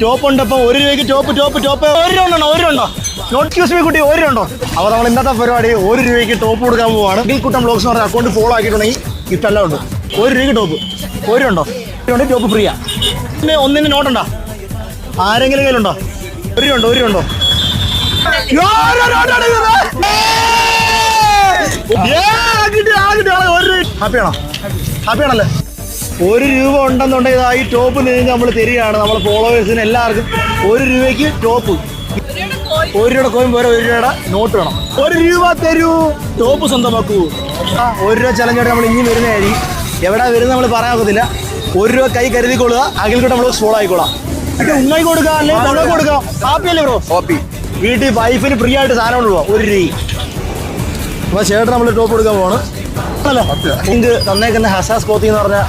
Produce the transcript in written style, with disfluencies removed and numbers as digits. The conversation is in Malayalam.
ടോപ്പ് ഉണ്ട്. ഇപ്പം 1 രൂപയ്ക്ക് ടോപ്പ് 1 രൂപ ഉണ്ടോ? നോട്ട് യൂസ് മീ കുട്ടി 1 രൂപ ഉണ്ടോ? അപ്പോൾ നമ്മൾ ഇന്നത്തെ പരിപാടി 1 രൂപയ്ക്ക് ടോപ്പ് കൊടുക്കാൻ പോവാണ്. ഗിൽക്കുട്ടൻ വ്ലോഗ്സ് എന്ന് പറഞ്ഞ അക്കൗണ്ട് ഫോളോ ആക്കിയിട്ടുണ്ടെങ്കിൽ ഗിഫ്റ്റ് എല്ലാം ഉണ്ട്. 1 രൂപയ്ക്ക് ടോപ്പ് 1 ഉണ്ടോ? ടോപ്പ് ഫ്രീയാ. പിന്നെ ഒന്നിന് നോട്ടുണ്ടോ? ആരെങ്കിലും കയ്യിലുണ്ടോ? 1 രൂപ ഉണ്ടോ? ഹാപ്പിയാണല്ലേ? 1 രൂപ ഉണ്ടെന്നുണ്ടെങ്കിൽ ഈ ടോപ്പ് നിങ്ങൾക്ക് നമ്മൾ തരികയാണ്. നമ്മളെ ഫോളോവേഴ്സിന് എല്ലാവർക്കും 1 രൂപയ്ക്ക് ടോപ്പ്. 1 രൂപയുടെ കോയിൻ പോരെ, 1 രൂപയുടെ നോട്ട് വേണം. 1 രൂപ തരൂ, ടോപ്പ് സ്വന്തമാക്കൂ. 1 രൂപ ചലഞ്ചോടെ നമ്മൾ ഇനി വരുന്നതായിരിക്കും. എവിടെ വരുന്നത് നമ്മൾ പറയാൻ ഒക്കത്തില്ല. 1 രൂപ കൈ കരുതിക്കൊള്ളുക. അഖിൽക്കൂട്ടം നമ്മൾ ഫോളോ ആയിക്കോളാം. ഉണ്ണായി കൊടുക്കാം, അല്ലെങ്കിൽ തമിഴ് കൊടുക്കാം. ഹാപ്പിയല്ലേ ബ്രോ? ഹാപ്പി. വീട്ടിൽ വൈഫിന് ഫ്രീ ആയിട്ട് സാധനം കൊണ്ടുപോകാം 1 രൂപ. അപ്പോൾ ചേട്ടൻ നമ്മൾ ടോപ്പ് കൊടുക്കാൻ പോവാണ്. നിങ്ങൾക്ക് തന്നേക്കുന്ന ഹസാസ് കോത്തി എന്ന് പറഞ്ഞ